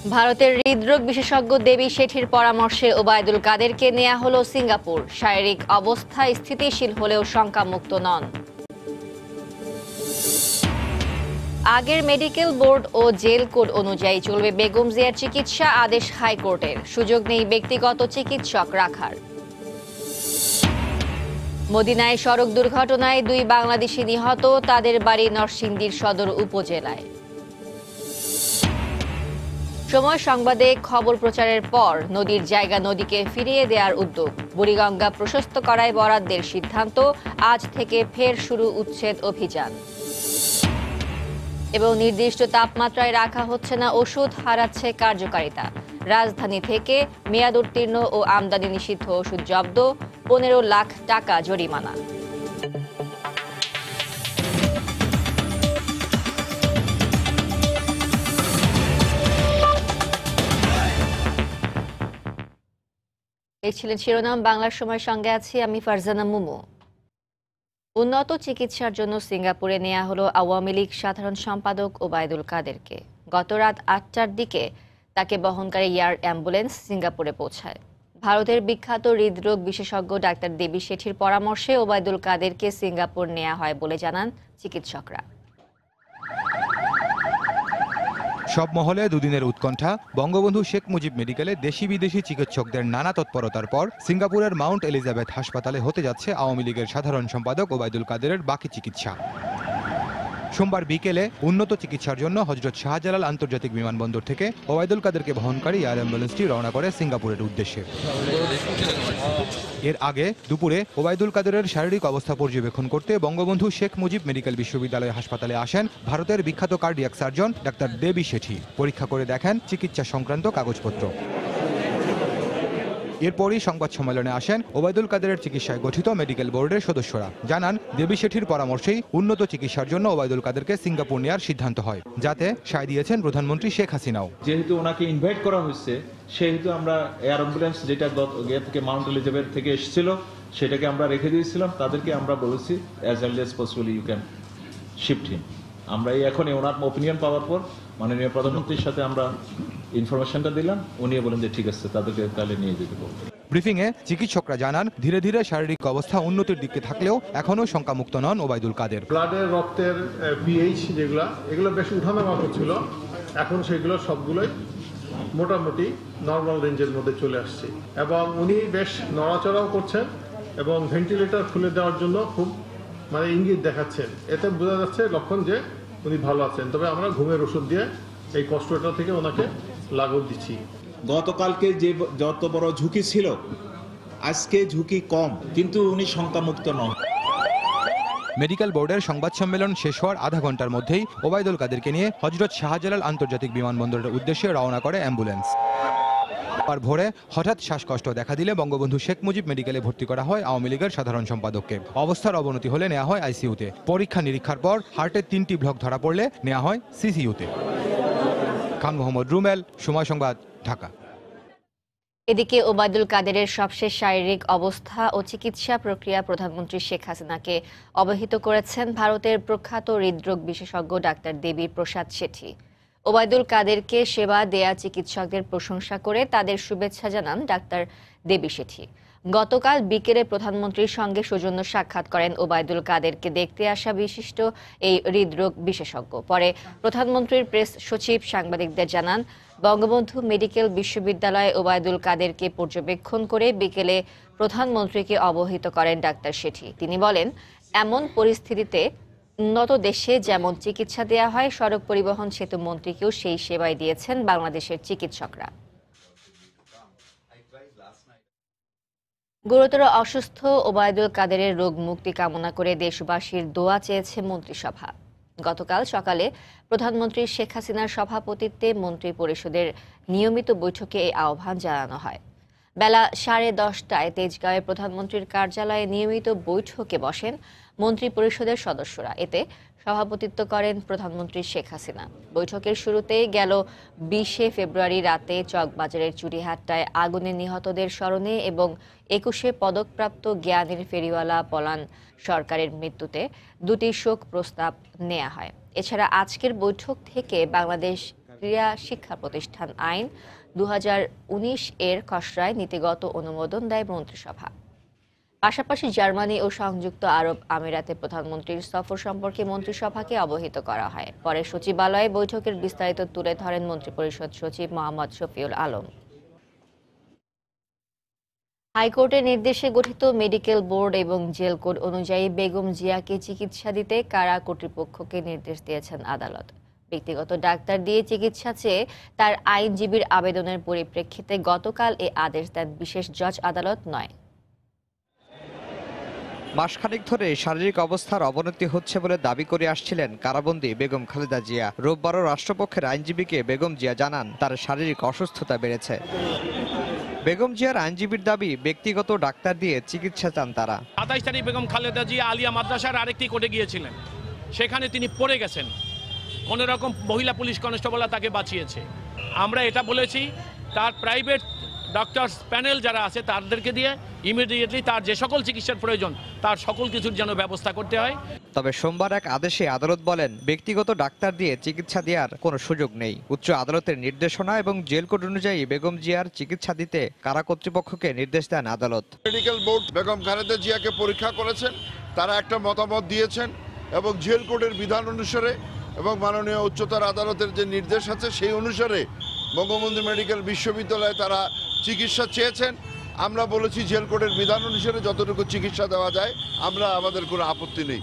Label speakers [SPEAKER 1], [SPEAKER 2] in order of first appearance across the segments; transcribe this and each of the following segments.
[SPEAKER 1] ভারতের হৃদরোগ বিশেষজ্ঞ দেবী শেঠির পরামর্শে ওবায়দুল কাদেরকে নেওয়া হলো সিঙ্গাপুর। শারীরিক অবস্থা স্থিতিশীল হলেও শঙ্কামুক্ত নন। আগের মেডিকেল বোর্ড ও জেল কোড অনুযায়ী চলবে বেগম জিয়ার চিকিৎসা, আদেশ হাইকোর্টের। সুযোগ নেই ব্যক্তিগত চিকিৎসক রাখার। মদিনায় সড়ক দুর্ঘটনায় 2 বাংলাদেশি নিহত, তাদের বাড়ি নরসিংদীর সদর উপজেলায়। সময় সংবাদে খবর প্রচারের পর নদীর জায়গা নদীকে ফিরিয়ে দেওয়ার উদ্যোগ। বুড়িগঙ্গা প্রশস্ত করায় বরাদ্দের সিদ্ধান্ত, আজ থেকে ফের শুরু উচ্ছেদ অভিযান। এবং নির্দিষ্ট তাপমাত্রায় রাখা হচ্ছে না ওষুধ, হারাচ্ছে কার্যকারিতা। রাজধানী থেকে মেয়াদ উত্তীর্ণ ও আমদানি নিষিদ্ধ ওষুধ জব্দ, 15 লাখ টাকা জরিমানা। এই ছিলেন শিরোনাম। বাংলার সময় সঙ্গে আছি আমি ফারজানা মুমু। উন্নত চিকিৎসার জন্য সিঙ্গাপুরে নেওয়া হলো আওয়ামী লীগ সাধারণ সম্পাদক ওবায়দুল কাদেরকে। গত রাত 8টার দিকে তাকে বহনকারী এয়ার অ্যাম্বুলেন্স সিঙ্গাপুরে পৌঁছায়। ভারতের বিখ্যাত হৃদরোগ বিশেষজ্ঞ ডাক্তার দেবী শেঠির পরামর্শে ওবায়দুল কাদেরকে সিঙ্গাপুর নেওয়া হয় বলে জানান চিকিৎসকরা।
[SPEAKER 2] সব মহলে দুদিনের উৎকণ্ঠা। বঙ্গবন্ধু শেখ মুজিব মেডিকেলে দেশি বিদেশি চিকিৎসকদের নানা তৎপরতার পর সিঙ্গাপুরের মাউন্ট এলিজাবেথ হাসপাতালে হতে যাচ্ছে আওয়ামী লীগের সাধারণ সম্পাদক ওবায়দুল কাদেরের বাকি চিকিৎসা। সোমবার বিকেলে উন্নত চিকিৎসার জন্য হযরত শাহজালাল আন্তর্জাতিক বিমানবন্দর থেকে ওবায়দুল কাদেরকে বহনকারী এয়ার অ্যাম্বুলেন্সটি রওনা করে সিঙ্গাপুরের উদ্দেশ্যে। এর আগে দুপুরে ওবায়দুল কাদেরের শারীরিক অবস্থা পর্যবেক্ষণ করতে বঙ্গবন্ধু শেখ মুজিব মেডিকেল বিশ্ববিদ্যালয় হাসপাতালে আসেন ভারতের বিখ্যাত কার্ডিয়াক সার্জন ডাক্তার দেবী শেঠি। পরীক্ষা করে দেখেন চিকিৎসা সংক্রান্ত কাগজপত্র। এরপরই সংবাদ সম্মেলনে আসেন ওবায়দুল কাদেরের চিকিৎসায় গঠিত মেডিকেল বোর্ডের সদস্যরা। জানান, দেবী শেঠির পরামর্শেই উন্নত চিকিৎসার জন্য ওবায়দুল কাদেরকে সিঙ্গাপুর নেওয়ার সিদ্ধান্ত হয়, যাতে সায় দিয়েছেন প্রধানমন্ত্রী শেখ হাসিনাও।
[SPEAKER 3] যেহেতু ওনাকে ইনভাইট করা হয়েছে, সেহেতু আমরা এয়ার অ্যাম্বুলেন্স যেটা থেকে মাউন্ট এলিজাবেথ থেকে এসেছিল সেটাকে আমরা রেখে দিয়েছিলাম। তাদেরকে আমরা বলেছি as early as possible you can shift him. আমরা এখন ওনার অপিনিয়ন পাওয়ার পর মাননীয় প্রধানমন্ত্রীর সাথে আমরা ইনফরমেশনটা দিলাম। উনিও বলেন যে ঠিক আছে, তাদেরকে তাহলে নিয়ে যেতে বলবো।
[SPEAKER 2] ব্রিফিংয়ে চিকিৎসকরা জানান, ধীরে ধীরে শারীরিক অবস্থা উন্নতির দিকে থাকলেও এখনও শঙ্কামুক্ত নন ওবায়দুল কাদের।
[SPEAKER 4] ব্লাডের রক্তের পিএইচ এগুলো বেশ উঠানামা করছিল, এখন সেগুলো সবগুলোই মোটামুটি নর্মাল রেঞ্জের মধ্যে চলে আসছে এবং উনি বেশ নড়াচড়াও করছেন এবং ভেন্টিলেটর খুলে দেওয়ার জন্য খুব ইঙ্গিত দেখাচ্ছেন। এতে বোঝা যাচ্ছে লক্ষণ যে উনি ভালো আছেন। তবে আমরা ঘুমের ওষুধ দিয়ে এই কষ্টটা থেকে ওনাকে লাঘব দিচ্ছি।
[SPEAKER 5] গতকালকে যে যত বড় ঝুঁকি ছিল, আজকে ঝুঁকি কম, কিন্তু উনি শঙ্কামুক্ত নন।
[SPEAKER 2] মেডিকেল বোর্ডের সংবাদ সম্মেলন শেষ হওয়ার আধা ঘন্টার মধ্যেই ওবায়দুল কাদেরকে নিয়ে হযরত শাহজালাল আন্তর্জাতিক বিমানবন্দরের উদ্দেশ্যে রওনা করে অ্যাম্বুলেন্স। আর ভোরে হঠাৎ শ্বাসকষ্ট দেখা দিলে বঙ্গবন্ধু শেখ মুজিব মেডিকেলে ভর্তি করা হয় আওয়ামী লীগের সাধারণ সম্পাদককে। অবস্থার অবনতি হলে নেওয়া হয় আইসিইউতে। পরীক্ষা নিরীক্ষার পর হার্টের 3টি ব্লক ধরা পড়লে নেওয়া হয় সিসিইউতে। খান মোহাম্মদ রুমেল, সময় সংবাদ, ঢাকা।
[SPEAKER 1] এদিকে ওবায়দুল কাদেরের সবশেষ শারীরিক অবস্থা ও চিকিৎসা প্রক্রিয়া প্রধানমন্ত্রী শেখ হাসিনাকে অবহিত করেছেন ভারতের প্রখ্যাত হৃদরোগ বিশেষজ্ঞ ডাক্তার দেবী প্রসাদ শেঠি। ওবায়দুল কাদেরকে সেবা দেয়া চিকিৎসকদের প্রশংসা করে তাদের শুভেচ্ছা জানান ডাক্তার দেবী শেঠি। গতকাল বিকেলে প্রধানমন্ত্রীর সঙ্গে সৌজন্য সাক্ষাৎ করেন ওবায়দুল কাদেরকে দেখতে আসা বিশিষ্ট এই হৃদরোগ বিশেষজ্ঞ। পরে প্রধানমন্ত্রীর প্রেস সচিব সাংবাদিকদের জানান, বঙ্গবন্ধু মেডিকেল বিশ্ববিদ্যালয়ে ওবায়দুল কাদেরকে পর্যবেক্ষণ করে বিকেলে প্রধানমন্ত্রীকে অবহিত করেন ডাক্তার শেঠি। তিনি বলেন, এমন পরিস্থিতিতে উন্নত দেশে যেমন চিকিৎসা দেওয়া হয়, সড়ক পরিবহন সেতু মন্ত্রীকেও সেই সেবাই দিয়েছেন বাংলাদেশের চিকিৎসকরা। গুরুতর অসুস্থ ওবায়দুল কাদেরের রোগ মুক্তি কামনা করে দেশবাসীর দোয়া চেয়েছে মন্ত্রিসভা। গতকাল সকালে প্রধানমন্ত্রী শেখ হাসিনার সভাপতিত্বে মন্ত্রী পরিষদের নিয়মিত বৈঠকে এই আহ্বান জানানো হয়। বেলা 10:30টায় তেজগাঁওয়ে প্রধানমন্ত্রীর কার্যালয়ে নিয়মিত বৈঠকে বসেন মন্ত্রী পরিষদের সদস্যরা। এতে সভাপতিত্ব করেন প্রধানমন্ত্রী শেখ হাসিনা। বৈঠকের শুরুতেই গেল 20 ফেব্রুয়ারি রাতে চকবাজারের চুড়িহাট্টায় আগুনে নিহতদের স্মরণে এবং 21-এ পদকপ্রাপ্ত জ্ঞানীর ফেরিওয়ালা পলান সরকারের মৃত্যুতে 2টি শোক প্রস্তাব নেওয়া হয়। এছাড়া আজকের বৈঠক থেকে বাংলাদেশ ক্রীড়া শিক্ষা প্রতিষ্ঠান আইন 2019 এর খসড়ায় নীতিগত অনুমোদন দেয় মন্ত্রিসভা। পাশাপাশি জার্মানি ও সংযুক্ত আরব আমিরাতে প্রধানমন্ত্রীর সফর সম্পর্কে মন্ত্রিসভাকে অবহিত করা হয়। পরে সচিবালয়ে বৈঠকের বিস্তারিত তুলে ধরেন মন্ত্রিপরিষদ সচিব মোহাম্মদ শফিউল আলম। হাইকোর্টের নির্দেশে গঠিত মেডিকেল বোর্ড এবং জেল কোড অনুযায়ী বেগম জিয়াকে চিকিৎসা দিতে কারা কর্তৃপক্ষকে নির্দেশ দিয়েছেন আদালত। ব্যক্তিগত ডাক্তার দিয়ে চিকিৎসা চেয়ে তার আইনজীবীর আবেদনের পরিপ্রেক্ষিতে গতকাল এ আদেশ দেন বিশেষ জজ আদালত 9।
[SPEAKER 6] মাসখানেক ধরে শারীরিক অবস্থার অবনতি হচ্ছে বলে দাবি করে আসছিলেন কারাবন্দী বেগম খালেদা জিয়া। রোববারও রাষ্ট্রপক্ষের আইনজীবীকে বেগম জিয়া জানান তার শারীরিক অসুস্থতা বেড়েছে। বেগম জিয়ার আইনজীবীর দাবি ব্যক্তিগত ডাক্তার দিয়ে চিকিৎসা চান তারা।
[SPEAKER 7] 27 তারিখ বেগম খালেদা জিয়া আলিয়া মাদ্রাসার আরেকটি কোর্টে গিয়েছিলেন, সেখানে তিনি পড়ে গেছেন, কোনো রকম মহিলা পুলিশ কনস্টেবলরা তাকে বাঁচিয়েছে। আমরা এটা বলেছি তার প্রাইভেট ডক্টরস প্যানেল যারা আছে তাদেরকে দিয়ে ইমিডিয়েটলি তার যে সকল চিকিৎসার প্রয়োজন তার সকল কিছুর যেন ব্যবস্থা করতে হয়।
[SPEAKER 6] তবে সোমবার এক আদেশে আদালত বলেন ব্যক্তিগত ডাক্তার দিয়ে চিকিৎসা দেওয়ার কোনো সুযোগ নেই। উচ্চ আদালতের নির্দেশনা এবং জেল কোড অনুযায়ী বেগম জিয়ার চিকিৎসা দিতে কারা কর্তৃপক্ষকে নির্দেশ দেন আদালত।
[SPEAKER 8] মেডিকেল বোর্ড বেগম খালেদা জিয়াকে পরীক্ষা করেছেন, তারা একটা মতামত দিয়েছেন এবং জেল কোডের বিধান অনুসারে এবং মাননীয় উচ্চতর আদালতের যে নির্দেশ আছে সেই অনুসারে বঙ্গবন্ধু মেডিকেল বিশ্ববিদ্যালয়ে তারা চিকিৎসা চেয়েছেন। আমরা বলেছি জেল কোডের বিধান অনুসারে যতটুকু চিকিৎসা দেওয়া যায় আমাদের কোনো আপত্তি নেই।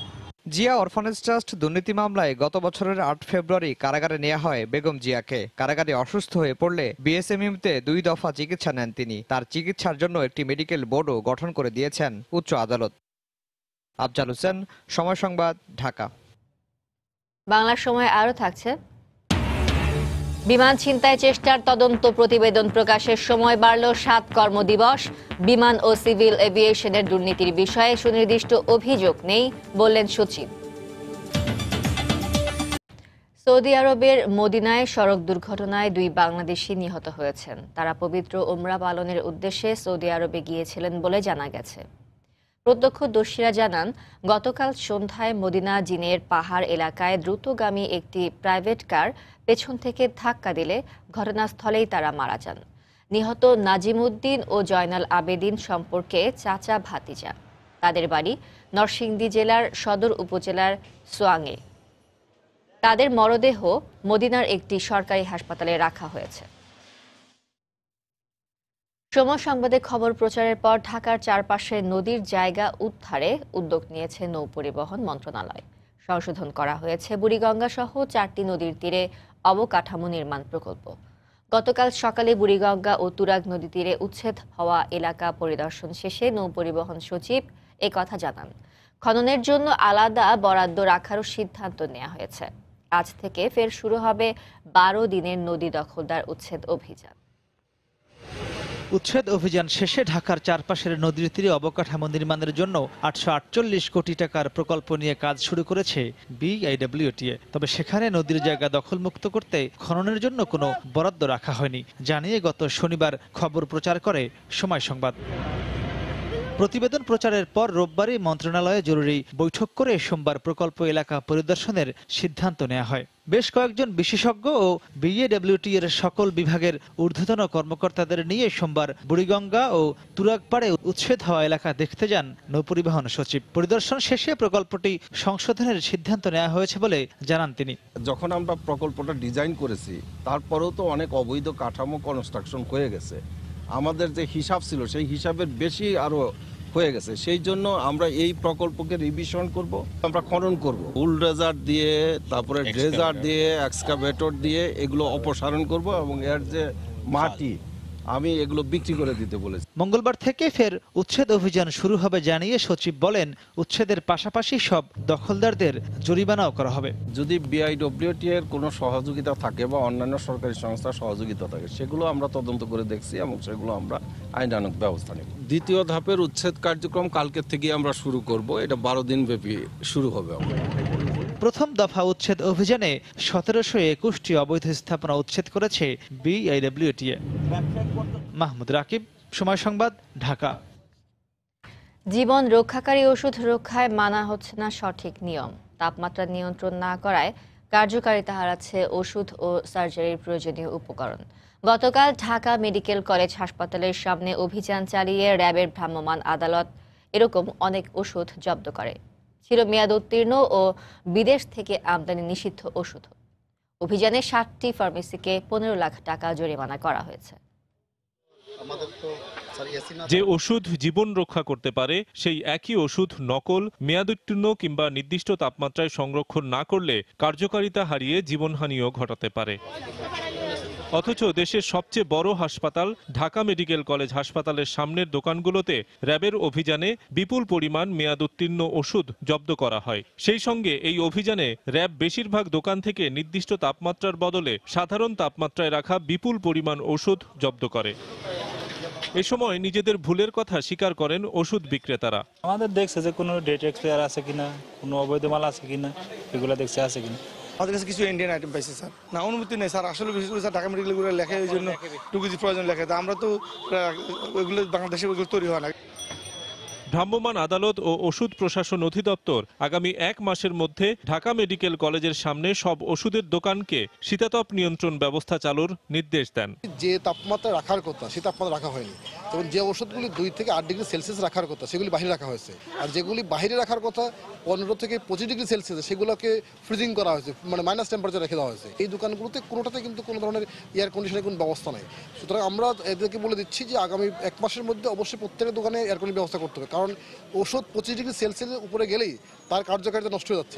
[SPEAKER 6] জিয়া অরফানেজ ট্রাস্ট দুর্নীতি মামলায় গত বছরের 8 ফেব্রুয়ারি কারাগারে নেওয়া হয় বেগম জিয়াকে। কারাগারে অসুস্থ হয়ে পড়লে বিএসএমইউতে 2 দফা চিকিৎসা নেন তিনি। তার চিকিৎসার জন্য একটি মেডিকেল বোর্ডও গঠন করে দিয়েছেন উচ্চ আদালত। আফজাল হোসেন, সময় সংবাদ, ঢাকা।
[SPEAKER 1] বাংলার সময় আরও থাকছে। বিমান ছিনতাই চেষ্টার তদন্ত প্রতিবেদন প্রকাশের সময় বাড়ল 7 কর্মদিবস। বিমান ও সিভিল এভিয়েশনের দুর্নীতির বিষয়ে সুনির্দিষ্ট অভিযোগ নেই বললেন সচিব। সৌদি আরবের মদিনায় সড়ক দুর্ঘটনায় 2 বাংলাদেশি নিহত হয়েছেন। তারা পবিত্র উমরা পালনের উদ্দেশ্যে সৌদি আরবে গিয়েছিলেন বলে জানা গেছে। প্রত্যক্ষদর্শীরা জানান, গতকাল সন্ধ্যায় মদিনা জিনের পাহাড় এলাকায় দ্রুতগামী একটি প্রাইভেট কার পেছন থেকে ধাক্কা দিলে ঘটনাস্থলেই তারা মারা যান। নিহত নাজিম উদ্দিন ও জয়নাল আবেদিন সম্পর্কে চাচা ভাতিজা। তাদের বাড়ি নরসিংদী জেলার সদর উপজেলার সোয়াঙে। তাদের মরদেহ মদিনার একটি সরকারি হাসপাতালে রাখা হয়েছে। সময় সংবাদে খবর প্রচারের পর ঢাকার চারপাশে নদীর জায়গা উদ্ধারে উদ্যোগ নিয়েছে নৌ পরিবহন মন্ত্রণালয়। সংশোধন করা হয়েছে বুড়িগঙ্গা সহ 4টি নদীর তীরে অবকাঠামো নির্মাণ প্রকল্প। গতকাল সকালে বুড়িগঙ্গা ও তুরাগ নদী তীরে উচ্ছেদ হওয়া এলাকা পরিদর্শন শেষে নৌ পরিবহন সচিব একথা জানান। খননের জন্য আলাদা বরাদ্দ রাখারও সিদ্ধান্ত নেওয়া হয়েছে। আজ থেকে ফের শুরু হবে 12 দিনের নদী দখলদার উচ্ছেদ অভিযান।
[SPEAKER 9] উচ্ছেদ অভিযান শেষে ঢাকার চারপাশের নদীর তীরে অবকাঠামো নির্মাণের জন্য 848 কোটি টাকার প্রকল্প নিয়ে কাজ শুরু করেছে বিআইডব্লিউটিএ। তবে সেখানে নদীর জায়গা দখলমুক্ত করতে খননের জন্য কোনো বরাদ্দ রাখা হয়নি জানিয়ে গত শনিবার খবর প্রচার করে সময় সংবাদ। প্রতিবেদন প্রচারের পর রোববারই মন্ত্রণালয়ে জরুরি বৈঠক করে সোমবার প্রকল্প এলাকা পরিদর্শনের সিদ্ধান্ত নেওয়া হয়। বেশ কয়েকজন বিশেষজ্ঞ ও বিএডব্লিউটি এর সকল বিভাগের ঊর্ধ্বতন কর্মকর্তাদের নিয়ে সোমবার বুড়িগঙ্গা ও তুরাগপাড়ে উচ্ছেদ হওয়া এলাকা দেখতে যান নৌপরিবহন সচিব। পরিদর্শন শেষে প্রকল্পটি সংশোধনের সিদ্ধান্ত নেওয়া হয়েছে বলে জানান তিনি।
[SPEAKER 10] যখন আমরা প্রকল্পটা ডিজাইন করেছি তারপরেও তো অনেক অবৈধ কাঠামো কনস্ট্রাকশন হয়ে গেছে। আমাদের যে হিসাব ছিল সেই হিসাবের বেশি আরো হয়ে গেছে। সেই জন্য আমরা এই প্রকল্পকে রিভিশন করব, আমরা খনন করব, বুলডোজার দিয়ে, তারপরে ড্রেজার দিয়ে, এক্সকাভেটর দিয়ে এগুলো অপসারণ করব এবং এর যে মাটি আমি এগুলো বিক্রি করে দিতে বলেছি।
[SPEAKER 9] মঙ্গলবার থেকে ফের উচ্ছেদ অভিযান শুরু হবে জানিয়ে সচিব বলেন, উচ্ছেদের পাশাপাশি সব দখলদারদের জরিমানাও করা হবে।
[SPEAKER 10] যদি বিআইডব্লিউটি এর কোনো সহযোগিতা থাকে বা অন্যান্য সরকারি সংস্থার সহযোগিতা থাকে সেগুলো আমরা তদন্ত করে দেখছি এবং সেগুলো আমরা আইনানুগ ব্যবস্থা নেব। দ্বিতীয় ধাপের উচ্ছেদ কার্যক্রম কালকের থেকে আমরা শুরু করব। এটা 12 দিন ব্যাপী শুরু হবে।
[SPEAKER 9] প্রথম দফা উচ্ছেদ অভিযানে 1721টি অবৈধ স্থাপনা উচ্ছেদ করেছে বিআইডব্লিউটিএ। মাহমুদ রাকিব, সময় সংবাদ, ঢাকা।
[SPEAKER 1] জীবন রক্ষাকারী ওষুধ রক্ষায় মানা হচ্ছে না সঠিক নিয়ম। তাপমাত্রা নিয়ন্ত্রণ না করায় কার্যকারিতা হারাচ্ছে ওষুধ ও সার্জারির প্রয়োজনীয় উপকরণ। গতকাল ঢাকা মেডিকেল কলেজ হাসপাতালের সামনে অভিযান চালিয়ে র্যাবের ভ্রাম্যমাণ আদালত এরকম অনেক ওষুধ জব্দ করে। ছিল মেয়াদ উত্তীর্ণ ও বিদেশ থেকে আমদানি নিষিদ্ধ ওষুধ। অভিযানে 7টি ফার্মেসিকে 15 লাখ টাকা জরিমানা করা হয়েছে।
[SPEAKER 11] যে ওষুধ জীবন রক্ষা করতে পারে সেই একই ওষুধ নকল, মেয়াদোত্তীর্ণ কিংবা নির্দিষ্ট তাপমাত্রায় সংরক্ষণ না করলে কার্যকারিতা হারিয়ে জীবনহানিও ঘটাতে পারে। অথচ দেশের সবচেয়ে বড় হাসপাতাল ঢাকা মেডিকেল কলেজ হাসপাতালের সামনের দোকানগুলোতে র্যাবের অভিযানে বিপুল পরিমাণ মেয়াদোত্তীর্ণ ওষুধ জব্দ করা হয়। সেই সঙ্গে এই অভিযানে র্যাব বেশিরভাগ দোকান থেকে নির্দিষ্ট তাপমাত্রার বদলে সাধারণ তাপমাত্রায় রাখা বিপুল পরিমাণ ওষুধ জব্দ করে। এ সময় নিজেদের ভুলের কথা স্বীকার করেন ওষুধ বিক্রেতারা।
[SPEAKER 12] আমাদের দেখছে যে কোনো ডেট এক্সপায়ার আছে কিনা, কোনো অবৈধ মাল আছে কিনা, এগুলো দেখছে আছে কিনা।
[SPEAKER 13] আমাদের কাছে কিছু ইন্ডিয়ান আইটেম পাইছে স্যার। না, অনুমতি নেই স্যার। আসলে বিশেষ করে স্যার ঢাকা মেডিকেল করে লেখে, ওই জন্য টুকুজি প্রয়োজন লেখে। আমরা তো ওইগুলো বাংলাদেশে ওইগুলো তৈরি হয় না।
[SPEAKER 11] ভ্রাম্যমাণ আদালত ও ওষুধ প্রশাসন অধিদপ্তর আগামী 1 মাসের মধ্যে ঢাকা মেডিকেল কলেজের সামনে সব ওষুধের দোকানকে শীতাতপ নিয়ন্ত্রণ ব্যবস্থা চালুর নির্দেশ দেন।
[SPEAKER 14] যে তাপমাত্রা রাখার কথা সে তাপমাত্রা রাখা হয়নি, এবং যে ওষুধগুলি 2 থেকে 8 ডিগ্রি সেলসিয়াস রাখার কথা সেগুলি বাইরে রাখা হয়েছে, আর যেগুলি বাইরে রাখার কথা 15 থেকে 25 ডিগ্রি সেলসিয়াস সেগুলোকে ফ্রিজিং করা হয়েছে, মানে মাইনাস টেম্পারেচার রেখে দেওয়া হয়েছে। এই দোকানগুলোতে কোনোটাতে কিন্তু কোনো ধরনের এয়ার কন্ডিশনের কোনো ব্যবস্থা নেই। সুতরাং আমরা এদেরকে বলে দিচ্ছি যে আগামী 1 মাসের মধ্যে অবশ্যই প্রত্যেকটা দোকানে এয়ার কন্ডিশনের ব্যবস্থা করতে হবে, কারণ ওষুধ 25 ডিগ্রি সেলসিয়াসের উপরে গেলেই তার কার্যকারিতা নষ্ট হয়ে যাচ্ছে।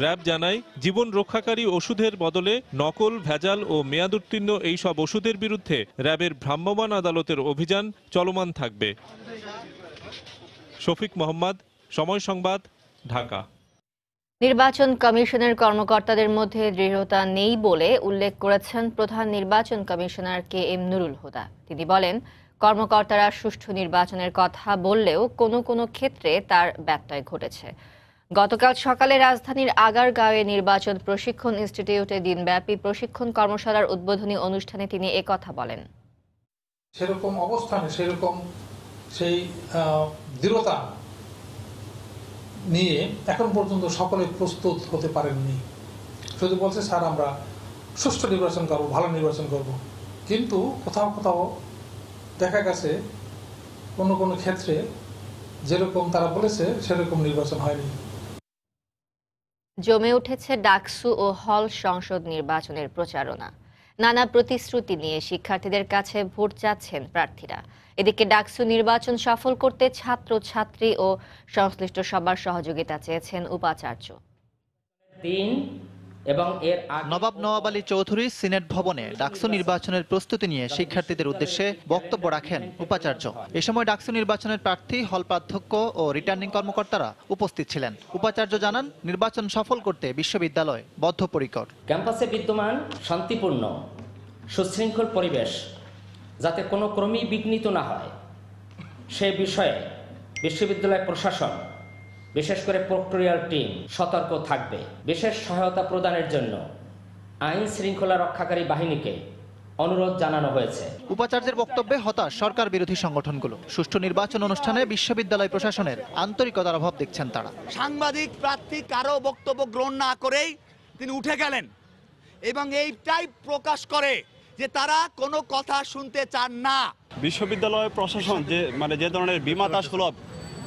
[SPEAKER 11] র্যাব জানায়, জীবন রক্ষাকারী ওষুধের বদলে নকল, ভেজাল ও মেয়াদোত্তীর্ণ এই সব ওষুধের বিরুদ্ধে র্যাবের ভ্রাম্যমাণ আদালতের অভিযান চলমান থাকবে। শফিক মোহাম্মদ, সময় সংবাদ, ঢাকা।
[SPEAKER 1] নির্বাচন কমিশনের কর্মকর্তাদের মধ্যে দৃঢ়তা নেই বলে উল্লেখ করেছেন প্রধান নির্বাচন কমিশনার KM নুরুল হুদা। তিনি বলেন, কর্মকর্তারা সুষ্ঠু নির্বাচনের কথা বললেও কোনো কোনো ক্ষেত্রে তার ব্যত্যয় ঘটেছে। গতকাল সকালে রাজধানীর আগারগাঁওয়ে নির্বাচন প্রশিক্ষণ ইনস্টিটিউটে দিনব্যাপী প্রশিক্ষণ কর্মশালার উদ্বোধনী অনুষ্ঠানে তিনি একথা বলেন।
[SPEAKER 15] সেরকম অবস্থানে সেরকম সেই দৃঢ়তা নিয়ে এখন পর্যন্ত সকলে প্রস্তুত হতে পারেননি। শুধু বলছে স্যার আমরা সুষ্ঠু নির্বাচন করব, ভালো নির্বাচন করব, কিন্তু কোথাও কোথাও দেখা গেছে কোনো কোনো ক্ষেত্রে যেরকম তারা বলেছে সেরকম নির্বাচন হয়নি।
[SPEAKER 1] জমে উঠেছে ডাকসু ও হল সংসদ নির্বাচনের প্রচারণা। নানা প্রতিশ্রুতি নিয়ে শিক্ষার্থীদের কাছে ভোট চাচ্ছেন প্রার্থীরা। এদিকে ডাকসু নির্বাচন সফল করতে ছাত্র, ছাত্রী ও সংশ্লিষ্ট সবার সহযোগিতা চেয়েছেন উপাচার্য।
[SPEAKER 16] নবাব নওয়াব আলী চৌধুরী সিনেট ভবনে ডাকসু নির্বাচনের প্রস্তুতি নিয়ে শিক্ষার্থীদের উদ্দেশ্যে বক্তব্য রাখেন উপাচার্য। এ সময় ডাকসু নির্বাচনের প্রার্থী, হল প্রাধ্যক্ষ ও রিটার্নিং কর্মকর্তারা উপস্থিত ছিলেন। উপাচার্য জানান, নির্বাচন সফল করতে বিশ্ববিদ্যালয় বদ্ধপরিকর।
[SPEAKER 17] ক্যাম্পাসে বিদ্যমান শান্তিপূর্ণ সুশৃঙ্খল পরিবেশ যাতে কোনো ক্রমেই বিঘ্নিত না হয় সে বিষয়ে বিশ্ববিদ্যালয় প্রশাসন, বিশেষ করে প্রক্টোরিয়াল টিম সতর্ক থাকবে। বিশেষ সহায়তা প্রদানের জন্য আইন শৃঙ্খলা রক্ষাকারী বাহিনীকে অনুরোধ জানানো হয়েছে।
[SPEAKER 16] উপাচার্যের বক্তব্যে হতাশ সরকার বিরোধী সংগঠনগুলো। সুষ্ঠু নির্বাচন অনুষ্ঠানে বিশ্ববিদ্যালয় প্রশাসনের আন্তরিকতার অভাব দেখছেন তারা।
[SPEAKER 18] সাংবাদিক প্রার্থী কারো বক্তব্য গ্রহণ না করেই তিনি উঠে গেলেন, এবং এইটাই প্রকাশ করে যে তারা কোনো কথা শুনতে চান না।
[SPEAKER 19] বিশ্ববিদ্যালয় প্রশাসন যে ধরনের বিমাতাসুলভ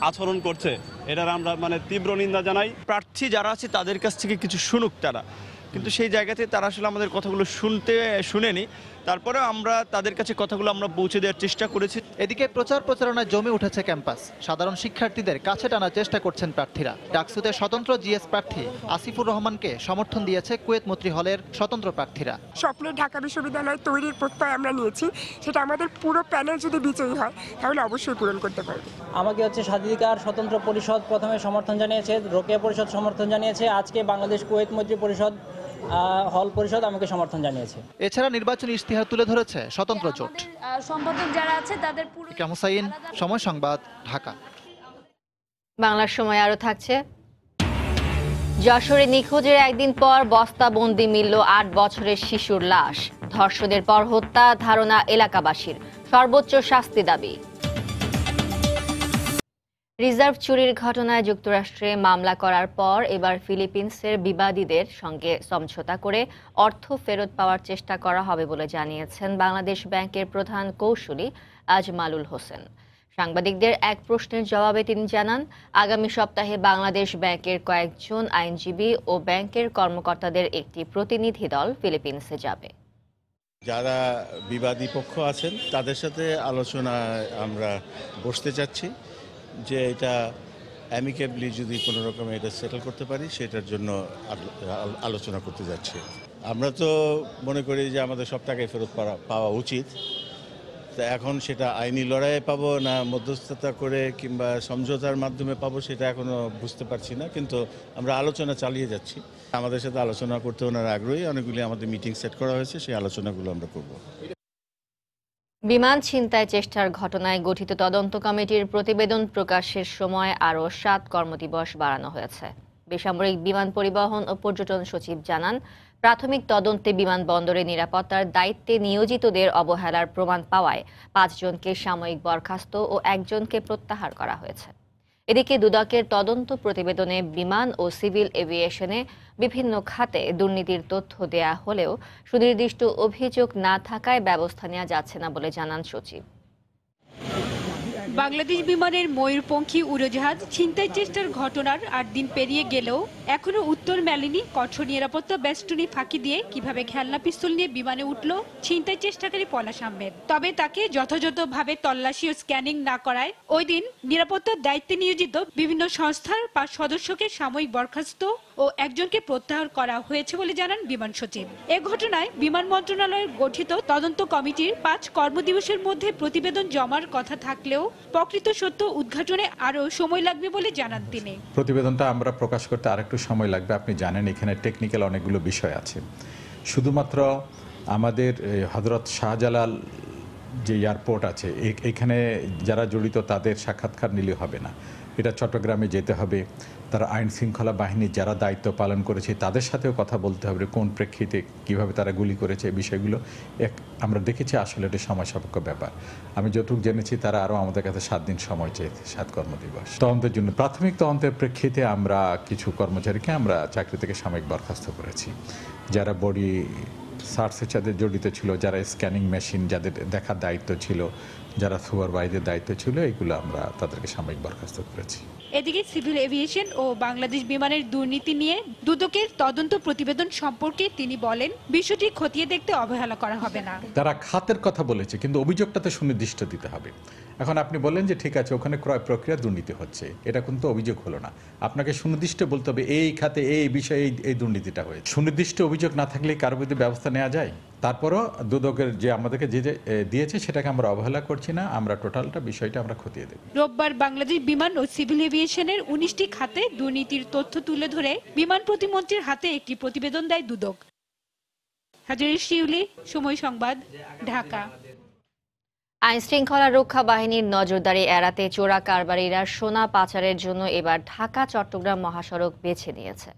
[SPEAKER 19] আচরণ করছে, এটার আমরা তীব্র নিন্দা জানাই।
[SPEAKER 20] প্রার্থী যারা আছে তাদের কাছ থেকে কিছু শুনুক তারা, কিন্তু সেই জায়গাতে তারা আসলে আমাদের কথাগুলো শুনেনি। তারপরে আমরা তাদের কাছে কথাগুলো আমরা পৌঁছে দেওয়ার চেষ্টা করেছি।
[SPEAKER 16] এদিকে প্রচার প্রচারণায় জমে উঠেছে ক্যাম্পাস। সাধারণ শিক্ষার্থীদের কাছে টানার চেষ্টা করছেন প্রার্থীরা। ডাকসুতে স্বতন্ত্র জিএস প্রার্থী আসিফুর রহমানকে সমর্থন দিয়েছে কুয়েত মৈত্রী হলের স্বতন্ত্র প্রার্থীরা।
[SPEAKER 21] স্বপ্নের ঢাকা বিশ্ববিদ্যালয় তৈরির প্রত্যয় আমরা নিয়েছি, সেটা আমাদের পুরো প্যানেল যদি বিজয়ী হয় তাহলে অবশ্যই পূরণ করতে পারবে।
[SPEAKER 22] আমাকে স্বাধিকার স্বতন্ত্র পরিষদ প্রথমে সমর্থন জানিয়েছে, রোকেয়া পরিষদ সমর্থন জানিয়েছে, আজকে বাংলাদেশ কুয়েত মৈত্রী পরিষদ হল পরিষদ আমাকে সমর্থন জানিয়েছে।
[SPEAKER 16] এছাড়া নির্বাচনী ইশতেহার তুলে ধরেছে স্বতন্ত্র জোট।
[SPEAKER 23] সম্পাদক যারা আছে তাদের
[SPEAKER 16] ইকরাম হুসাইন, সময় সংবাদ, ঢাকা।
[SPEAKER 1] বাংলার সময় আরো থাকছে। যশোরে নিখোঁজের একদিন পর বস্তাবন্দি মিলল 8 বছরের শিশুর লাশ। ধর্ষণের পর হত্যা ধারণা এলাকাবাসীর, সর্বোচ্চ শাস্তি দাবি। রিজার্ভ চুরির ঘটনায় যুক্তরাষ্ট্রে মামলা করার পর এবার ফিলিপিন্সের বিবাদীদের সঙ্গে সমঝোতা করে অর্থ ফেরত পাওয়ার চেষ্টা করা হবে বলে জানিয়েছেন বাংলাদেশ ব্যাংকের প্রধান কৌশলী আজমালুল হোসেন। সাংবাদিকদের এক প্রশ্নের জবাবে তিনি জানান, আগামী সপ্তাহে বাংলাদেশ ব্যাংকের কয়েকজন আইনজীবী ও ব্যাংকের কর্মকর্তাদের একটি প্রতিনিধি দল ফিলিপিন্সে যাবে।
[SPEAKER 3] যারা বিবাদী পক্ষ আছেন তাদের সাথে আলোচনায় আমরা বসতে চাচ্ছি যে এটা অ্যামিকেবলি যদি কোনো রকমে এটা সেটেল করতে পারি সেটার জন্য আলোচনা করতে যাচ্ছি। আমরা তো মনে করি যে আমাদের সব টাকাই ফেরত পাওয়া উচিত। তো এখন সেটা আইনি লড়াইয়ে পাবো না মধ্যস্থতা করে কিংবা সমঝোতার মাধ্যমে পাবো সেটা এখনো বুঝতে পারছি না, কিন্তু আমরা আলোচনা চালিয়ে যাচ্ছি। আমাদের সাথে আলোচনা করতে ওনারা আগ্রহী, অনেকগুলি আমাদের মিটিং সেট করা হয়েছে, সেই আলোচনাগুলো আমরা করব।
[SPEAKER 1] বিমান ছিনতাই চেষ্টার ঘটনায় গঠিত তদন্ত কমিটির প্রতিবেদন প্রকাশের সময় আরও 7 কর্মদিবস বাড়ানো হয়েছে। বেসামরিক বিমান পরিবহন ও পর্যটন সচিব জানান, প্রাথমিক তদন্তে বিমানবন্দরে নিরাপত্তার দায়িত্বে নিয়োজিতদের অবহেলার প্রমাণ পাওয়ায় 5 জনকে সাময়িক বরখাস্ত ও 1 জনকে প্রত্যাহার করা হয়েছে। এদিকে দুদকের তদন্ত প্রতিবেদনে বিমান ও সিভিল এভিয়েশনে বিভিন্ন খাতে দুর্নীতির তথ্য দেয়া হলেও সুনির্দিষ্ট অভিযোগ না থাকায় ব্যবস্থা নেওয়া যাচ্ছে না বলে জানান সচিব।
[SPEAKER 4] বাংলাদেশ বিমানের ময়ূরপঙ্খী উড়োজাহাজ ছিনতাই চেষ্টার ঘটনার 8 দিন পেরিয়ে গেলেও এখনো উত্তর মেলেনি কঠোর নিরাপত্তা বেষ্টনী ফাঁকি দিয়ে কিভাবে খেলনা পিস্তল নিয়ে বিমানে উঠল ছিনতাই চেষ্টাকারী পলাশ আহমেদ। তবে তাকে যথাযথভাবে তল্লাশি ও স্ক্যানিং না করায় ওই দিন নিরাপত্তার দায়িত্বে নিয়োজিত বিভিন্ন সংস্থার 5 সদস্যকে সাময়িক বরখাস্ত ও 1 জনকে প্রত্যাহার করা হয়েছে বলে জানান বিমান সচিব। এ ঘটনায় বিমান মন্ত্রণালয়ের গঠিত তদন্ত কমিটির 5 কর্মদিবসের মধ্যে প্রতিবেদন জমার কথা থাকলেও প্রকৃত সত্য উদ্ঘাটনে আরও সময় লাগবে বলে জানান তিনি।
[SPEAKER 5] প্রতিবেদনটা আমরা প্রকাশ করতে আরেকটু সময় লাগবে। আপনি জানেন এখানে টেকনিক্যাল অনেকগুলো বিষয় আছে। শুধুমাত্র আমাদের হযরত শাহজালাল যে এয়ারপোর্ট আছে এখানে যারা জড়িত তাদের সাক্ষাৎকার নিলে হবে না, এটা চট্টগ্রামে যেতে হবে। তারা আইন শৃঙ্খলা বাহিনীর যারা দায়িত্ব পালন করেছে তাদের সাথেও কথা বলতে হবে, কোন প্রেক্ষিতে কিভাবে তারা গুলি করেছে এই বিষয়গুলো আমরা দেখেছি আসলে এটা সময় সাপেক্ষ ব্যাপার। আমি যতটুকু জেনেছি তারা আরও আমাদের কাছে 7 দিন সময় চেয়েছে, 7 কর্মদিবস তদন্তের জন্য। প্রাথমিক তদন্তের প্রেক্ষিতে আমরা কিছু কর্মচারীকে আমরা চাকরি থেকে সাময়িক বরখাস্ত করেছি, যারা বডি সার্চের সাথে জড়িত ছিল, যারা স্ক্যানিং মেশিন যাদের দেখার দায়িত্ব ছিল, যারা সুপারভাইজের দায়িত্ব ছিল, এইগুলো আমরা তাদেরকে সাময়িক বরখাস্ত করেছি।
[SPEAKER 4] এদিকে সিভিল এভিয়েশন ও বাংলাদেশ বিমানের দুর্নীতি নিয়ে দুদকের তদন্ত প্রতিবেদন সম্পর্কে তিনি বলেন, বিষয়টি খতিয়ে দেখতে অবহেলা করা হবে না।
[SPEAKER 5] তারা খাতের কথা বলেছে, কিন্তু অভিযোগটাতে সুনির্দিষ্ট দিতে হবে। এখন আপনি বলেন যে ঠিক আছে ওখানে ক্রয় প্রক্রিয়া দুর্নীতি হচ্ছে, এটা কিন্তু অভিযোগ হলো না। আপনাকে সুনির্দিষ্ট বলতে হবে এই খাতে এই বিষয়ে এই দুর্নীতিটা হয়েছে। সুনির্দিষ্ট অভিযোগ না থাকলে কারো বিরুদ্ধে ব্যবস্থা নেওয়া যায়। তারপরও দুদকের যে আমাদেরকে যে দিয়েছে সেটাকে আমরা অবহেলা করছি না, আমরা টোটালটা বিষয়টা আমরা খতিয়ে দেব।
[SPEAKER 4] রোববার বাংলাদেশ বিমান ও সিভিল এভিয়েশনের 19টি খাতে দুর্নীতির তথ্য তুলে ধরে বিমান প্রতিমন্ত্রীর হাতে একটি প্রতিবেদন দেয় দুদক। হাজারী শিউলি, সময় সংবাদ, ঢাকা।
[SPEAKER 1] আইন শৃঙ্খলা রক্ষা বাহিনীর নজরদারি এড়াতে চোরা কারবারিরা সোনা পাচারের জন্য এবার ঢাকা চট্টগ্রাম মহাসড়ক বেছে নিয়েছে।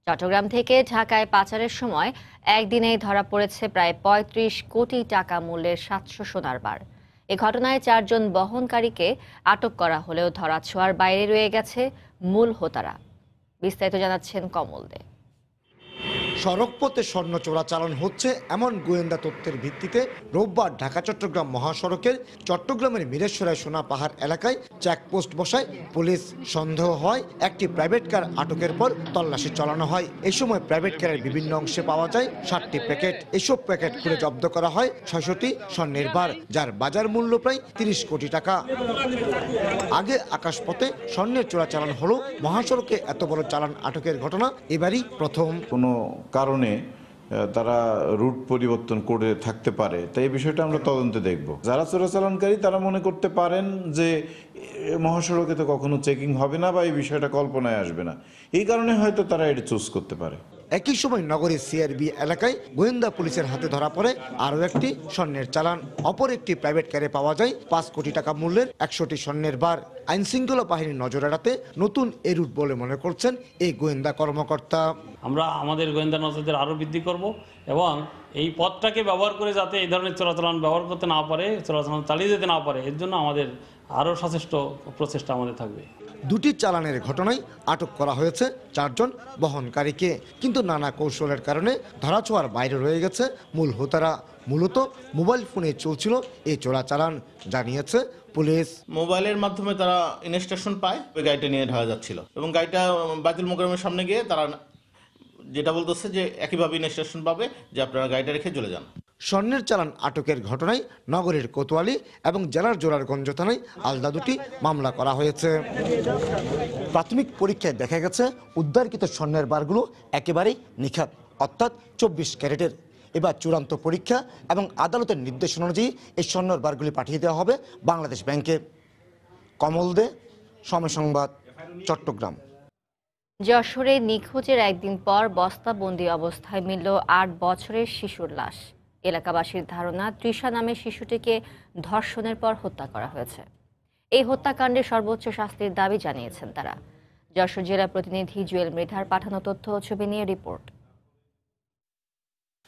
[SPEAKER 1] চট্টগ্রাম থেকে ঢাকায় পাচারের সময় একদিনেই ধরা পড়েছে প্রায় 35 কোটি টাকা মূল্যের 700 সোনার বার। এ ঘটনায় 4 জন বহনকারীকে আটক করা হলেও ধরাছোঁয়ার বাইরে রয়ে গেছে মূল হোতারা। বিস্তারিত জানাচ্ছেন কমল দে।
[SPEAKER 24] সড়কপথে স্বর্ণ চোরাচালান হচ্ছে এমন গোয়েন্দা তথ্যের ভিত্তিতে রোববার ঢাকা চট্টগ্রাম মহাসড়কের চট্টগ্রামের মিরেশ্বরায় সোনা পাহাড় এলাকায় চেকপোস্ট বসায় পুলিশ। সন্দেহ হয় একটি প্রাইভেট কার আটকের পর তল্লাশি চালানো হয়। এই সময় প্রাইভেট কারের বিভিন্ন অংশে পাওয়া যায় 60টি প্যাকেট। এসব প্যাকেট খুলে জব্দ করা হয় 600টি স্বর্ণের বার, যার বাজার মূল্য প্রায় 30 কোটি টাকা। আগে আকাশপথে স্বর্ণের চোরাচালান হলো, মহাসড়কে এত বড় চালান আটকের ঘটনা এবারই প্রথম।
[SPEAKER 25] কোনো কারণে তারা রুট পরিবর্তন করে থাকতে পারে, তাই এই বিষয়টা আমরা তদন্তে দেখব। যারা চোরাচালানকারী তারা মনে করতে পারেন যে মহাসড়কে তো কখনো চেকিং হবে না বা এই বিষয়টা কল্পনায় আসবে না, এই কারণে হয়তো তারা এটা চুজ করতে পারে।
[SPEAKER 24] একই সময় নগরীর সিআরবি এলাকায় গোয়েন্দা পুলিশের হাতে ধরা পড়ে আরও একটি স্বর্ণের চালান। অপর একটি প্রাইভেট কারে পাওয়া যায় 5 কোটি টাকা মূল্যের 100টি স্বর্ণের বার। আইন শৃঙ্খলা বাহিনীর নজর এড়াতে নতুন এ রুট বলে মনে করছেন এই গোয়েন্দা কর্মকর্তা।
[SPEAKER 26] আমরা আমাদের গোয়েন্দা নজরদের আরও বৃদ্ধি করব এবং এই পথটাকে ব্যবহার করে যাতে এই ধরনের চোরাচালান ব্যবহার করতে না পারে, চোরাচালান চালিয়ে যেতে না পারে, এর জন্য আমাদের আরও সচেষ্ট প্রচেষ্টা আমাদের থাকবে।
[SPEAKER 24] দুটি চালানের ঘটনায় আটক করা হয়েছে 4 জন বহনকারীকে, কিন্তু নানা কৌশলের কারণে ধরাছোঁয়ার বাইরে রয়ে গেছে মূল হোতারা। মূলত মোবাইল ফোনে চলছিল এই চোরাচালান, জানিয়েছে পুলিশ।
[SPEAKER 2] মোবাইলের মাধ্যমে তারা ইনস্ট্রাকশন পায়, ওই গাড়িটা নিয়ে ঢাকা যাচ্ছিল এবং গাড়িটা বাইতুল মোকাররমের সামনে গিয়ে তারা যেটা বলতেছে যে একইভাবে ইনস্ট্রাকশন পাবে যে আপনারা গাড়িটা রেখে চলে যান।
[SPEAKER 24] স্বর্ণের চালান আটকের ঘটনায় নগরের কোতোয়ালি এবং জেলার জোরারগঞ্জ থানায় আলাদা দুটি মামলা করা হয়েছে। প্রাথমিক পরীক্ষায় দেখা গেছে উদ্ধারকৃত স্বর্ণের বারগুলো একেবারেই নিখাত, অর্থাৎ 24 ক্যারেটের। এবার চূড়ান্ত পরীক্ষা এবং আদালতের নির্দেশনা অনুযায়ী এই স্বর্ণের বারগুলি পাঠিয়ে দেওয়া হবে বাংলাদেশ ব্যাংকে। কমল দে, সময় সংবাদ, চট্টগ্রাম।
[SPEAKER 1] যশোরে নিখোঁজের একদিন পর বস্তাবন্দি অবস্থায় মিলল 8 বছরের শিশুর লাশ। এলাকাবাসীর ধারণা, তৃষা নামের শিশুটিকে ধর্ষণের পর হত্যা করা হয়েছে। এই হত্যাকাণ্ডে সর্বোচ্চ শাস্তির দাবি জানিয়েছেন তারা। যশোর জেলা প্রতিনিধি জুয়েল মৃধার পাঠানো তথ্য ও ছবি নিয়ে রিপোর্ট।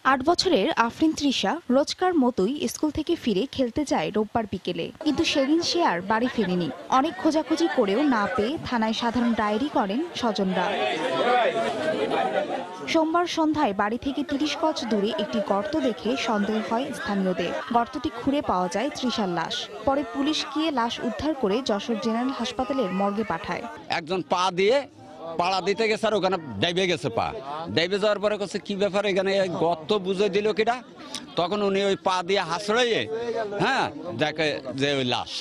[SPEAKER 6] 8 বছরের আফরিন তৃষা রোজকার মতোই স্কুল থেকে ফিরে খেলতে যায় রোববার বিকেলে, কিন্তু সেদিন সে আর বাড়ি ফেরেনি। অনেক খোঁজাখুঁজি করেও না পেয়ে থানায় সাধারণ ডায়েরি করেন স্বজনরা। সোমবার সন্ধ্যায় বাড়ি থেকে 30 গজ দূরে একটি গর্ত দেখে সন্দেহ হয় স্থানীয়দের। গর্তটি খুঁড়ে পাওয়া যায় তৃষার লাশ। পরে পুলিশ গিয়ে লাশ উদ্ধার করে যশোর জেনারেল হাসপাতালের মর্গে পাঠায়।
[SPEAKER 7] একজন পা দিয়ে পাড়া দিতে গেছে আর ওখানে ডাইবে গেছে, পা ডাইবে যাওয়ার পরে কাছে কি ব্যাপার এখানে গর্ত বুঝে দিল কিটা, তখন উনি ওই পা দিয়ে হাসড়াইয়ে দেখে যে ওই লাশ।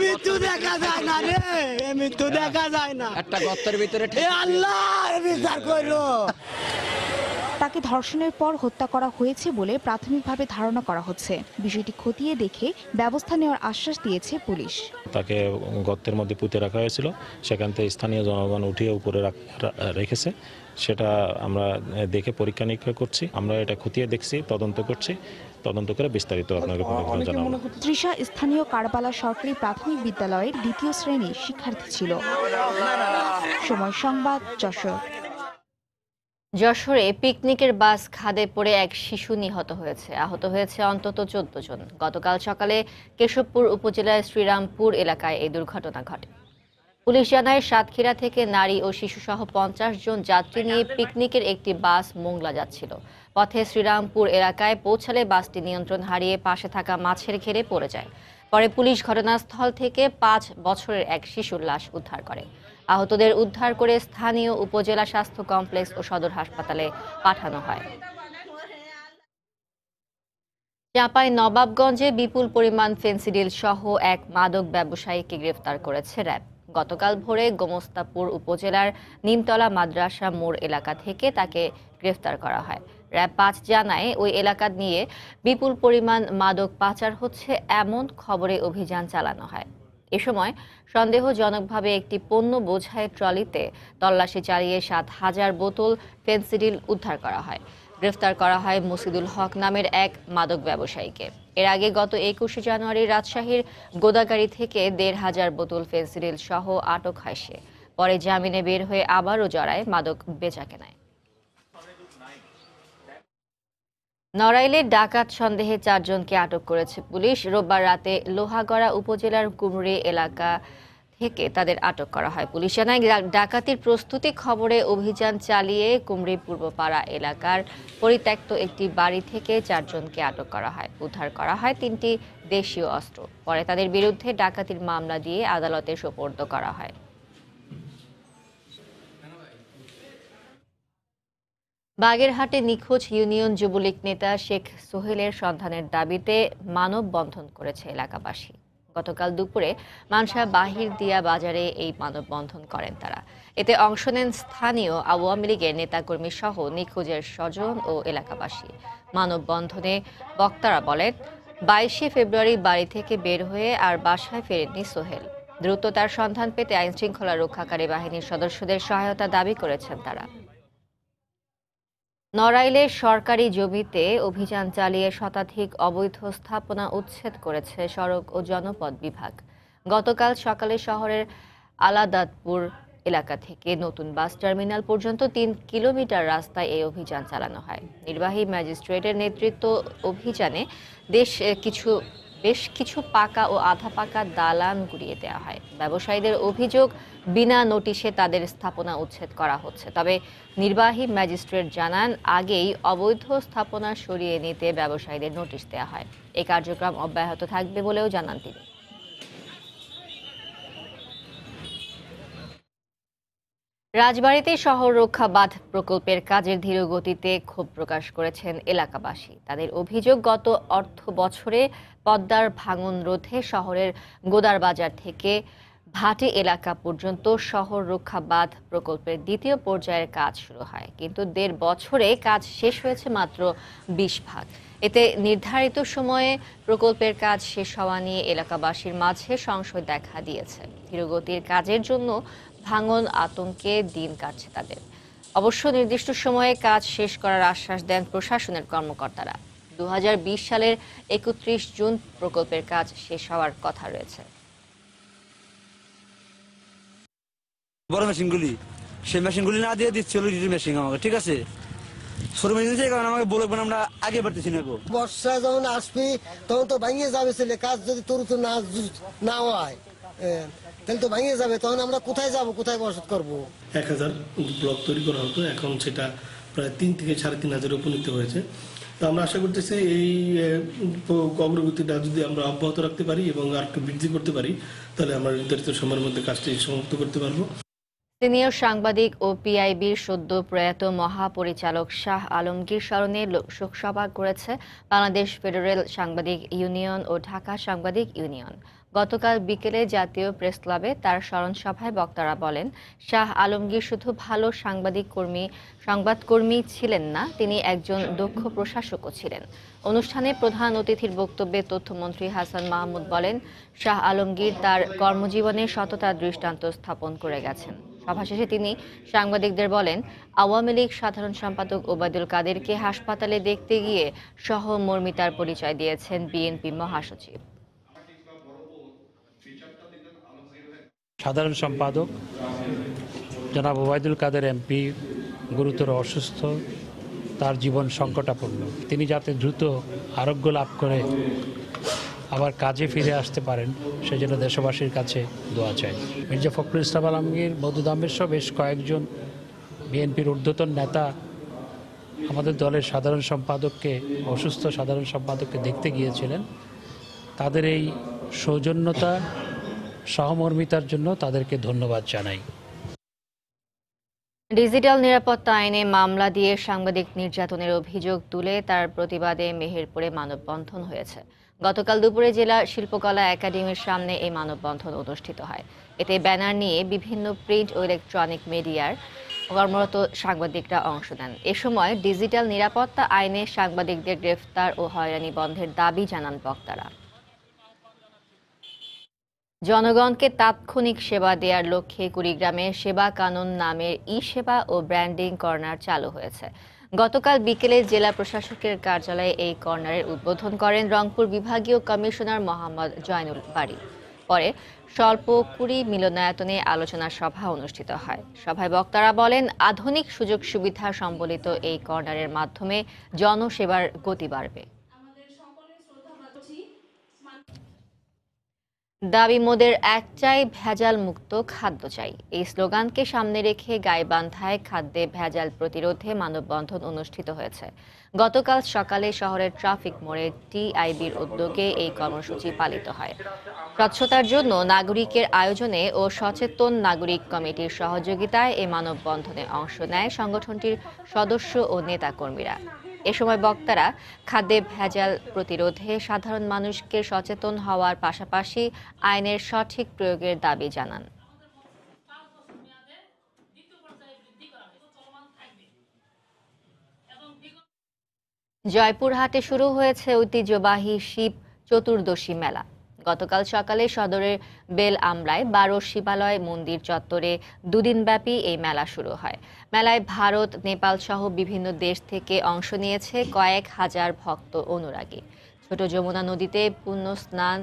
[SPEAKER 8] মৃত্যু দেখা যায় না রে, মৃত্যু দেখা যায় না,
[SPEAKER 7] একটা গর্তের ভিতরে
[SPEAKER 8] আল্লাহ বিচার করলো।
[SPEAKER 6] তাকে ধর্ষণের পর হত্যা করা হয়েছে বলে প্রাথমিকভাবে ধারণা করা হচ্ছে। বিষয়টি খতিয়ে দেখে ব্যবস্থা নেওয়ার আশ্বাস দিয়েছে পুলিশ।
[SPEAKER 9] তাকে গর্তের মধ্যে পুঁতে রাখা হয়েছিল, সেখান থেকে স্থানীয় জনগণ উঠিয়ে উপরে রেখেছে। সেটা আমরা দেখে পরীক্ষা নিরীক্ষা করছি, আমরা এটা খতিয়ে দেখছি, তদন্ত করছি, তদন্ত করে বিস্তারিত আপনাকে জানাবো।
[SPEAKER 6] তৃষা স্থানীয় কারবালা সরকারি প্রাথমিক বিদ্যালয়ের 2য় শ্রেণীর শিক্ষার্থী ছিল। সময় সংবাদ, যশোর।
[SPEAKER 1] যশোরে পিকনিকের বাস খাদে পড়ে এক শিশু নিহত হয়েছে। আহত হয়েছে অন্তত 14 জন। গতকাল সকালে কেশবপুর উপজেলার শ্রীরামপুর এলাকায় এই দুর্ঘটনা ঘটে। পুলিশ জানায়, সাতক্ষীরা থেকে নারী ও শিশুসহ 50 জন যাত্রী নিয়ে পিকনিকের একটি বাস মোংলা যাচ্ছিল। পথে শ্রীরামপুর এলাকায় পৌঁছালে বাসটি নিয়ন্ত্রণ হারিয়ে পাশে থাকা মাছের ঘেরে পড়ে যায়। পরে পুলিশ ঘটনাস্থল থেকে 5 বছরের এক শিশুর লাশ উদ্ধার করে। আহতদের উদ্ধার করে স্থানীয় উপজেলা স্বাস্থ্য কমপ্লেক্স ও সদর হাসপাতালে পাঠানো হয়। চাঁপাইনবাবগঞ্জে বিপুল পরিমাণ ফেনসিডিল সহ এক মাদক ব্যবসায়ীকে গ্রেফতার করেছে র্যাব। গতকাল ভোরে গোমস্তাপুর উপজেলার নিমতলা মাদ্রাসা মোড় এলাকা থেকে তাকে গ্রেফতার করা হয়। র্যাব 5 জানায়, ওই এলাকা নিয়ে বিপুল পরিমাণ মাদক পাচার হচ্ছে এমন খবরে অভিযান চালানো হয়। এ সময় সন্দেহজনকভাবে একটি পণ্য বোঝাই ট্রলিতে তল্লাশি চালিয়ে 7,000 বোতল ফেনসিডিল উদ্ধার করা হয়। গ্রেফতার করা হয় মুসিদুল হক নামের এক মাদক ব্যবসায়ীকে। এর আগে গত 21 জানুয়ারি রাজশাহীর গোদাগাড়ি থেকে 1,500 বোতল ফেনসিডিল সহ আটক হয় সে। পরে জামিনে বের হয়ে আবারও জড়ায় মাদক বেচাকেনায়। নড়াইলে ডাকাত সন্দেহে 4 জনকে আটক করেছে পুলিশ। রোববার রাতে লোহাগড়া উপজেলার কুমড়ি এলাকা থেকে তাদের আটক করা হয়। পুলিশ জানায়, ডাকাতির প্রস্তুতি খবরে অভিযান চালিয়ে কুমড়ি পূর্বপাড়া এলাকার পরিত্যক্ত একটি বাড়ি থেকে 4 জনকে আটক করা হয়। উদ্ধার করা হয় 3টি দেশীয় অস্ত্র। পরে তাদের বিরুদ্ধে ডাকাতির মামলা দিয়ে আদালতে সোপর্দ করা হয়। বাগেরহাটে নিখোঁজ ইউনিয়ন যুবলীগ নেতা শেখ সোহেলের সন্ধানের দাবিতে মানববন্ধন করেছে এলাকাবাসী। গতকাল দুপুরে মানসা বাহির দিয়া বাজারে এই মানববন্ধন করেন তারা। এতে অংশ নেন স্থানীয় আওয়ামী লীগের নেতাকর্মী সহ নিখোঁজের স্বজন ও এলাকাবাসী। মানববন্ধনে বক্তারা বলেন, 22 ফেব্রুয়ারি বাড়ি থেকে বের হয়ে আর বাসায় ফেরেননি সোহেল। দ্রুত তার সন্ধান পেতে আইনশৃঙ্খলা রক্ষাকারী বাহিনীর সদস্যদের সহায়তা দাবি করেছেন তারা। নড়াইলে সরকারি জমিতে অভিযান চালিয়ে শতাধিক অবৈধ স্থাপনা উচ্ছেদ করেছে সড়ক ও জনপথ বিভাগ। গতকাল সকালে শহরের আলাদাতপুর এলাকা থেকে নতুন বাস টার্মিনাল পর্যন্ত 3 কিলোমিটার রাস্তায় এই অভিযান চালানো হয়। নির্বাহী ম্যাজিস্ট্রেটের নেতৃত্ব অভিযানে বেশ কিছু বেশ কিছু পাকা ও আধা পাকা দালান গুড়িয়ে দেওয়া হয়। ব্যবসায়ীদের অভিযোগ, বিনা নোটিশে তাদের স্থাপনা উচ্ছেদ করা হচ্ছে। তবে নির্বাহী ম্যাজিস্ট্রেট জানান, আগেই অবৈধ স্থাপনা সরিয়ে নিতে ব্যবসায়ীদের নোটিশ দেওয়া হয়। এই কার্যক্রম অব্যাহত থাকবে বলেও জানান তিনি। রাজবাড়ীতে শহর রক্ষা বাঁধ প্রকল্পের কাজের ধীর গতিতে ক্ষোভ প্রকাশ করেছেন এলাকাবাসী। তাদের অভিযোগ, গত অর্থ বছরে পদ্মার ভাঙন রোধে শহরের গোদার বাজার থেকে ভাটি এলাকা পর্যন্ত শহর রক্ষা বাঁধ প্রকল্পের দ্বিতীয় পর্যায়ের কাজ শুরু হয়, কিন্তু ১.৫ বছরে কাজ শেষ হয়েছে মাত্র ২০%। এতে নির্ধারিত সময়ে প্রকল্পের কাজ শেষ হওয়া নিয়ে এলাকাবাসীর মাঝে সংশয় দেখা দিয়েছে। ধীরগতির কাজের জন্য ভাঙন আতঙ্কে দিন কাটছে তাদের। অবশ্য নির্দিষ্ট সময়ে কাজ শেষ করার আশ্বাস দেন প্রশাসনের কর্মকর্তারা। ২০২০ সালের ৩১ জুন প্রকল্পের কাজ শেষ হওয়ার কথা রয়েছে।
[SPEAKER 8] বড় মেশিনগুলি, সেই মেশিনগুলি না দিয়ে দিচ্ছিল মেশিন আমাকে, ঠিক আছে? ছোট মেশিন থেকে আমাকে বলবেন, আমরা আগে পারতেছি না। বর্ষা যখন আসবি তখন তো ভাঙিয়ে যাবে ছেলে, কাজ যদি তোর তো না হয় তাহলে তো ভাঙিয়ে যাবে, তখন আমরা কোথায় যাব, কোথায় বসত করবো?
[SPEAKER 10] ১,০০০ ব্লক তৈরি করা হতো, এখন সেটা প্রায় ৩ থেকে ৩,৫০০ উপনীত হয়েছে। তো আমরা আশা করতেছি এই অগ্রগতিটা যদি আমরা অব্যাহত রাখতে পারি এবং আর একটু বৃদ্ধি করতে পারি, তাহলে আমরা নির্ধারিত সময়ের মধ্যে কাজটি সমাপ্ত করতে পারবো।
[SPEAKER 1] সিনিয়র সাংবাদিক ও পিআইবির সদ্য প্রয়াত মহাপরিচালক শাহ আলমগীর স্মরণে শোকসভা করেছে বাংলাদেশ ফেডারেল সাংবাদিক ইউনিয়ন ও ঢাকা সাংবাদিক ইউনিয়ন। গতকাল বিকেলে জাতীয় প্রেস ক্লাবে তার স্মরণ সভায় বক্তারা বলেন, শাহ আলমগীর শুধু ভালো সংবাদকর্মী ছিলেন না, তিনি একজন দক্ষ প্রশাসকও ছিলেন। অনুষ্ঠানে প্রধান অতিথির বক্তব্যে তথ্যমন্ত্রী হাসান মাহমুদ বলেন, শাহ আলমগীর তার কর্মজীবনে সততার দৃষ্টান্ত স্থাপন করে গেছেন। সভা শেষে তিনি সাংবাদিকদের বলেন, আওয়ামী লীগ সাধারণ সম্পাদক ওবায়দুল কাদেরকে হাসপাতালে দেখতে গিয়ে সহমর্মিতার পরিচয় দিয়েছেন বিএনপি মহাসচিব।
[SPEAKER 11] সাধারণ সম্পাদক জনাব ওবায়দুল কাদের এমপি গুরুতর অসুস্থ, তার জীবন সংকটাপন্ন। তিনি যাতে দ্রুত আরোগ্য লাভ করে আবার কাজে ফিরে আসতে পারেন, সেজন্য দেশবাসীর কাছে দোয়া চাই। মির্জা ফখরুল ইসলাম আলমগীর, মওদুদ আহমেদ সহ বেশ কয়েকজন বিএনপির ঊর্ধ্বতন নেতা আমাদের দলের সাধারণ সম্পাদককে, অসুস্থ সাধারণ সম্পাদককে দেখতে গিয়েছিলেন। তাদের এই সৌজন্যতা, সহমর্মিতার জন্য তাদেরকে ধন্যবাদ জানাই।
[SPEAKER 1] ডিজিটাল নিরাপত্তা আইনে মামলা দিয়ে সাংবাদিক নির্যাতনের অভিযোগ তুলে তার প্রতিবাদে মেহেরপুরে মানববন্ধন হয়েছে। গতকাল দুপুরে জেলা শিল্পকলা একাডেমির সামনে এই মানববন্ধন অনুষ্ঠিত হয়। এতে ব্যানার নিয়ে বিভিন্ন প্রিন্ট ও ইলেকট্রনিক মিডিয়ার কর্মরত সাংবাদিকরা অংশ নেন। এ সময় ডিজিটাল নিরাপত্তা আইনে সাংবাদিকদের গ্রেফতার ও হয়রানি বন্ধের দাবি জানান বক্তারা। জনগণকে তাৎক্ষণিক সেবা দেওয়ার লক্ষ্যে কুড়িগ্রামে সেবা কানুন নামের ই-সেবা ও ব্র্যান্ডিং কর্নার চালু হয়েছে। গতকাল বিকেলে জেলা প্রশাসকের কার্যালয়ে এই কর্নারের উদ্বোধন করেন রংপুর বিভাগীয় কমিশনার মোহাম্মদ জয়নুল বারী। পরে স্বল্প কুড়ি মিলনায়তনে আলোচনা সভা অনুষ্ঠিত হয়। সভায় বক্তারা বলেন, আধুনিক সুযোগ সুবিধা সম্বলিত এই কর্নারের মাধ্যমে জনসেবার গতি বাড়বে। দাবি মোদের এক চাই, ভেজাল মুক্ত খাদ্য চাই, এই স্লোগানকে সামনে রেখে গাইবান্ধায় খাদ্যে ভেজাল প্রতিরোধে মানববন্ধন অনুষ্ঠিত হয়েছে। গতকাল সকালে শহরের ট্রাফিক মোড়ে টিআইবির উদ্যোগে এই কর্মসূচি পালিত হয়। স্বচ্ছতার জন্য নাগরিকের আয়োজনে ও সচেতন নাগরিক কমিটির সহযোগিতায় এই মানববন্ধনে অংশ নেয় সংগঠনটির সদস্য ও নেতাকর্মীরা। এ সময় বক্তারা খাদ্যে ভেজাল প্রতিরোধে সাধারণ মানুষকে সচেতন হওয়ার পাশাপাশি আইনের সঠিক প্রয়োগের দাবি জানান। জয়পুরহাটে শুরু হয়েছে ঐতিহ্যবাহী শিব চতুর্দশী মেলা। গতকাল সকালে সদরের বেল আমলায় ১২ শিবালয় মন্দির চত্বরে দুদিনব্যাপী এই মেলা শুরু হয়। মেলায় ভারত, নেপাল সহ বিভিন্ন দেশ থেকে অংশ নিয়েছে কয়েক হাজার ভক্ত অনুরাগী। ছোট যমুনা নদীতে পুণ্য স্নান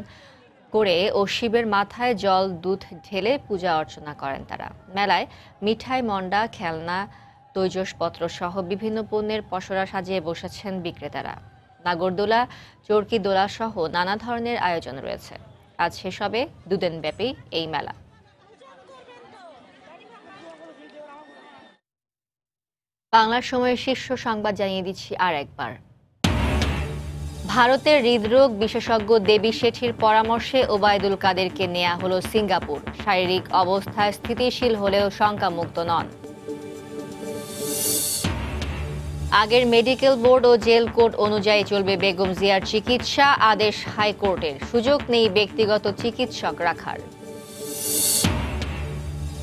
[SPEAKER 1] করে ও শিবের মাথায় জল দুধ ঢেলে পূজা অর্চনা করেন তারা। মেলায় মিঠাই, মন্ডা, খেলনা, তৈজসপত্র সহ বিভিন্ন পণ্যের পসরা সাজিয়ে বসেছেন বিক্রেতারা। নাগরদোলা, চরকি দোলা সহ নানা ধরনের আয়োজন রয়েছে। আজ শেষ হবে দুদিনব্যাপী এই মেলা। বাংলার সময়ের শীর্ষ সংবাদ জানিয়ে দিচ্ছি আর একবার। ভারতের হৃদরোগ বিশেষজ্ঞ দেবী শেঠির পরামর্শে ওবায়দুল কাদেরকে নেওয়া হলো সিঙ্গাপুর। শারীরিক অবস্থায় স্থিতিশীল হলেও শঙ্কামুক্ত নন। আগের মেডিকেল বোর্ড ও জেল কোড অনুযায়ী চলবে বেগম জিয়ার চিকিৎসা, আদেশ হাইকোর্টের। সুযোগ নেই ব্যক্তিগত চিকিৎসক রাখার।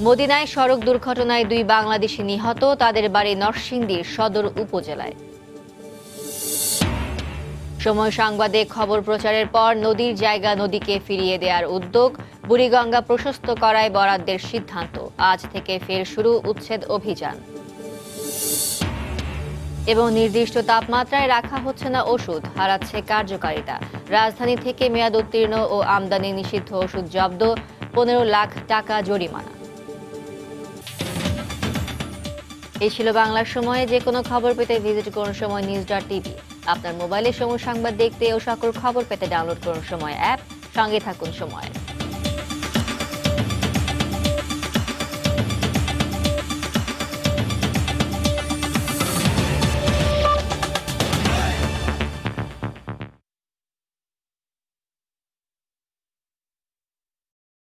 [SPEAKER 1] মদিনায় সড়ক দুর্ঘটনায় 2 বাংলাদেশি নিহত, তাদের বাড়ি নরসিংদীর সদর উপজেলায়। সময় সংবাদে খবর প্রচারের পর নদীর জায়গা নদীকে ফিরিয়ে দেওয়ার উদ্যোগ। বুড়িগঙ্গা প্রশস্ত করায় বরাদ্দের সিদ্ধান্ত। আজ থেকে ফের শুরু উচ্ছেদ অভিযান। এবং নির্দিষ্ট তাপমাত্রায় রাখা হচ্ছে না ওষুধ, হারাচ্ছে কার্যকারিতা। রাজধানী থেকে মেয়াদ উত্তীর্ণ ও আমদানি নিষিদ্ধ ওষুধ জব্দ, 15 লাখ টাকা জরিমানা। এই ছিল বাংলার সময়ে। যে কোনো খবর পেতে ভিজিট করুন সময়নিউজ.tv। আপনার মোবাইলে সময় সংবাদ দেখতে ও সকল খবর পেতে ডাউনলোড করুন সময় অ্যাপ। সঙ্গে থাকুন সময়।